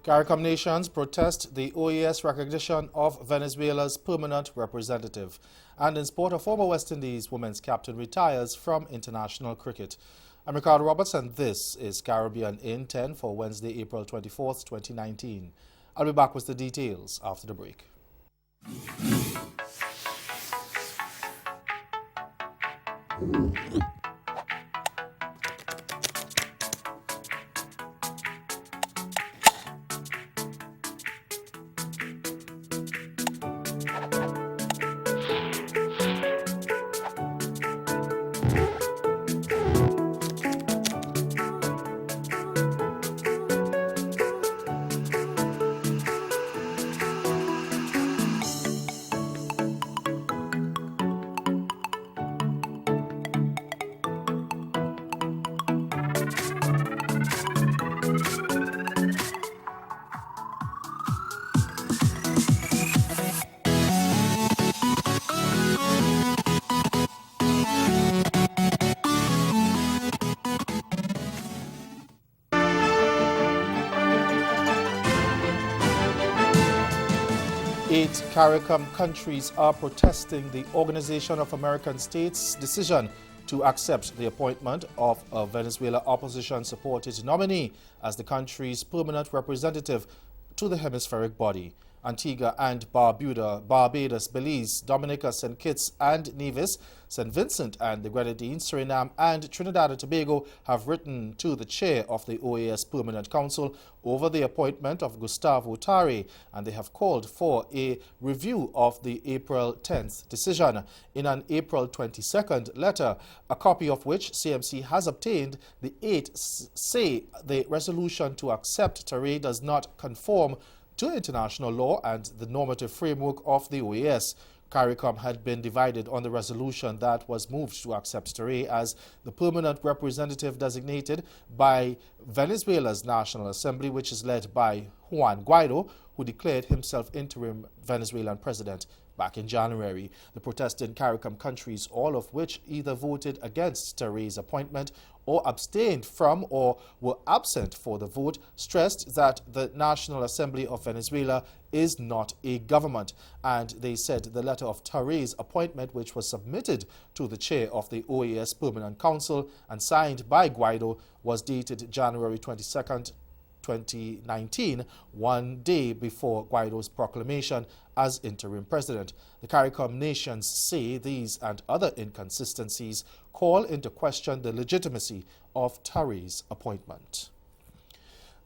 CARICOM nations protest the OAS recognition of Venezuela's permanent representative. And in sport, a former West Indies women's captain retires from international cricket. I'm Ricardo Roberts, and this is Caribbean in 10 for Wednesday, April 24th, 2019. I'll be back with the details after the break. Eight CARICOM countries are protesting the Organization of American States' decision to accept the appointment of a Venezuela opposition-supported nominee as the country's permanent representative to the hemispheric body. Antigua and Barbados, Belize, Dominica, St. Kitts and Nevis, St. Vincent and the Grenadines, Suriname and Trinidad and Tobago have written to the chair of the OAS Permanent Council over the appointment of Gustavo Tarre, and they have called for a review of the April 10th decision. In an April 22nd letter, a copy of which CMC has obtained, the eight say the resolution to accept Tarre does not conform to international law and the normative framework of the OAS. CARICOM had been divided on the resolution that was moved to accept Tarre as the permanent representative designated by Venezuela's National Assembly, which is led by Juan Guaido, who declared himself interim Venezuelan president back in January. The protesting CARICOM countries, all of which either voted against Tarre's appointment or abstained from or were absent for the vote, stressed that the National Assembly of Venezuela is not a government. And they said the letter of Tarre's appointment, which was submitted to the chair of the OAS Permanent Council and signed by Guaido, was dated January 22nd, 2019, one day before Guaido's proclamation as interim president. The CARICOM nations say these and other inconsistencies call into question the legitimacy of Tarre's appointment.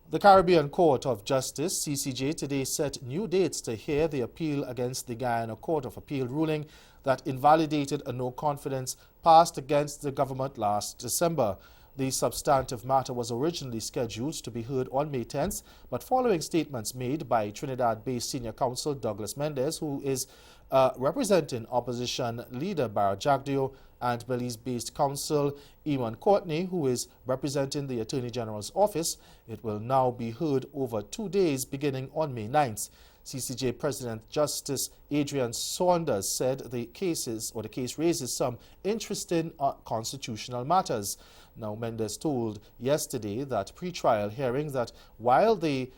The Caribbean Court of Justice, CCJ, today set new dates to hear the appeal against the Guyana Court of Appeal ruling that invalidated a no-confidence passed against the government last December. The substantive matter was originally scheduled to be heard on May 10th, but following statements made by Trinidad-based senior counsel Douglas Mendez, who is representing opposition leader Barra Jagdeo, and Belize-based counsel Ewan Courtney, who is representing the Attorney General's office, it will now be heard over 2 days beginning on May 9th. CCJ President Justice Adrian Saunders said the case raises some interesting constitutional matters. Now, Mendez told yesterday that pre-trial hearing that while the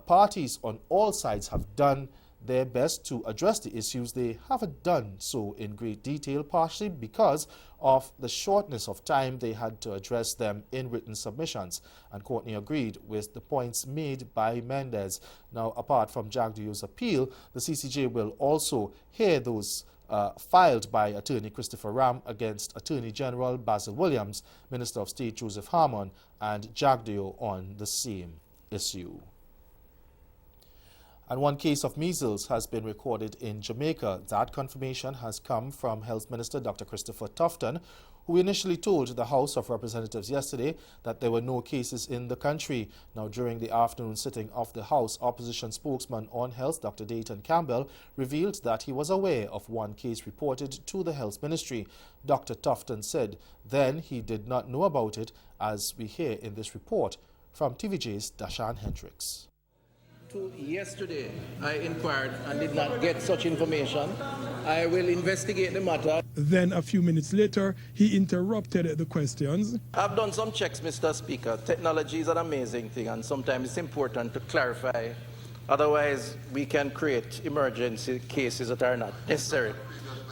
parties on all sides have done their best to address the issues, they haven't done so in great detail, partially because of the shortness of time they had to address them in written submissions. And Courtney agreed with the points made by Mendez. Now, apart from Jagdeo's appeal, the CCJ will also hear those filed by Attorney Christopher Ram against Attorney General Basil Williams, Minister of State Joseph Harmon, and Jagdeo on the same issue. And one case of measles has been recorded in Jamaica. That confirmation has come from Health Minister Dr. Christopher Tufton, who initially told the House of Representatives yesterday that there were no cases in the country. Now, during the afternoon sitting of the House, opposition spokesman on health, Dr. Dayton Campbell, revealed that he was aware of one case reported to the Health Ministry. Dr. Tufton said then he did not know about it, as we hear in this report from TVJ's Dashan Hendricks. Yesterday, I inquired and did not get such information. I will investigate the matter. Then a few minutes later, he interrupted the questions. I've done some checks, Mr. Speaker. Technology is an amazing thing, and sometimes it's important to clarify. Otherwise, we can create emergency cases that are not necessary.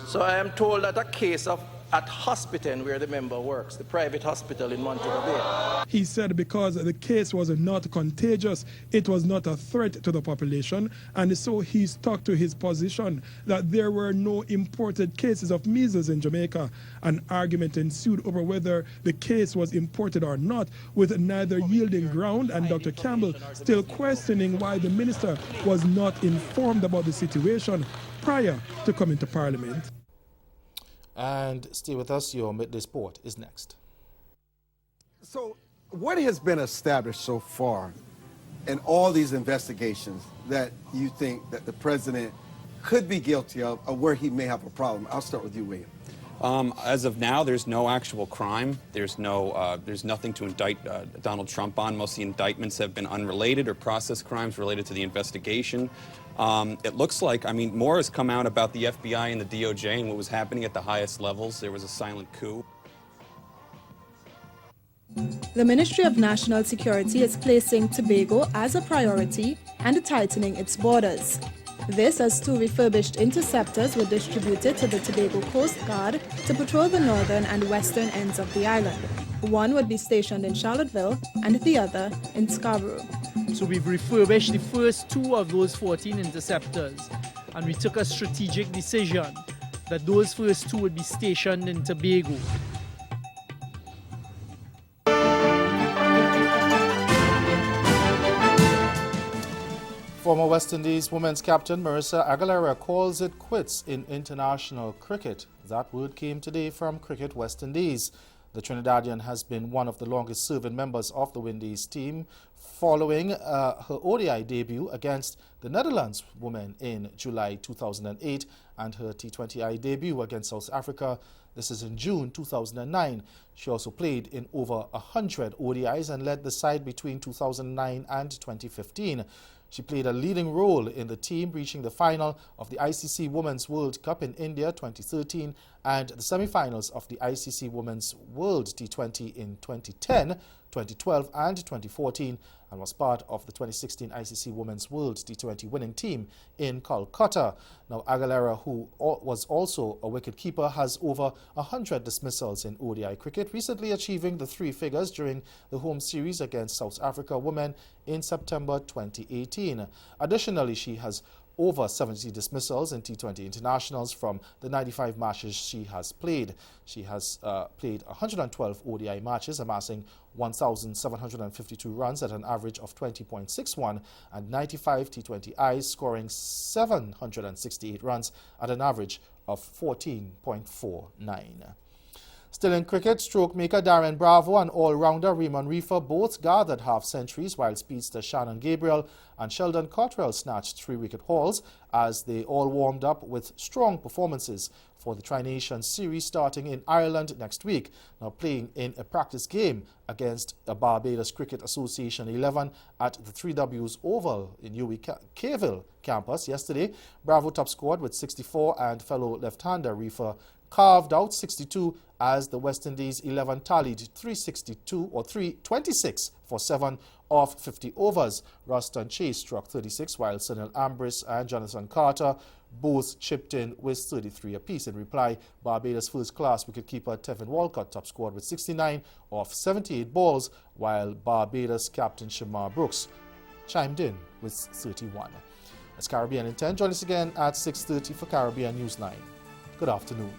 So I am told that a case at Hospital, where the member works, the private hospital in Montego Bay. He said because the case was not contagious, it was not a threat to the population, and so he stuck to his position that there were no imported cases of measles in Jamaica. An argument ensued over whether the case was imported or not, with neither yielding ground and Dr. Campbell still questioning why the minister was not informed about the situation prior to coming to Parliament. And stay with us, your Midday Sport is next. So what has been established so far in all these investigations that you think that the president could be guilty of, or where he may have a problem? I'll start with you, William. As of now, there's no actual crime. There's nothing to indict Donald Trump on. Most of the indictments have been unrelated or process crimes related to the investigation. It looks like, more has come out about the FBI and the DOJ and what was happening at the highest levels. There was a silent coup. The Ministry of National Security is placing Tobago as a priority and tightening its borders. This as 2 refurbished interceptors were distributed to the Tobago Coast Guard to patrol the northern and western ends of the island. One would be stationed in Charlottesville and the other in Scarborough. So we've refurbished the first 2 of those 14 interceptors, and we took a strategic decision that those first 2 would be stationed in Tobago. Former West Indies women's captain Marissa Aguilera calls it quits in international cricket. That word came today from Cricket West Indies. The Trinidadian has been one of the longest-serving members of the Windies team following her ODI debut against the Netherlands women in July 2008 and her T20I debut against South Africa. This is in June 2009. She also played in over 100 ODIs and led the side between 2009 and 2015. She played a leading role in the team reaching the final of the ICC Women's World Cup in India 2013 and the semi-finals of the ICC Women's World T20 in 2010, 2012 and 2014, and was part of the 2016 ICC Women's World T20 winning team in Kolkata. Now, Aguilera, who was also a wicketkeeper, has over 100 dismissals in ODI cricket, recently achieving the 3 figures during the home series against South Africa women in September 2018. Additionally, she has over 70 dismissals in T20 internationals from the 95 matches she has played. She has played 112 ODI matches, amassing 1,752 runs at an average of 20.61 and 95 T20Is, scoring 768 runs at an average of 14.49. Still in cricket, stroke maker Darren Bravo and all-rounder Raymond Reefer both gathered half-centuries, while speedster Shannon Gabriel and Sheldon Cottrell snatched 3-wicket hauls as they all warmed up with strong performances for the Tri-Nations series starting in Ireland next week. Now playing in a practice game against a Barbados Cricket Association 11 at the 3Ws Oval in UWI campus yesterday, Bravo top scored with 64 and fellow left-hander Reefer carved out 62 as the West Indies 11 tallied 326 for 7 off 50 overs. Ruston Chase struck 36 while Sunil Ambrose and Jonathan Carter both chipped in with 33 apiece. In reply, Barbados first-class wicketkeeper Tevin Walcott top scored with 69 off 78 balls, while Barbados captain Shamar Brooks chimed in with 31. That's Caribbean in 10. Join us again at 6:30 for Caribbean News 9. Good afternoon.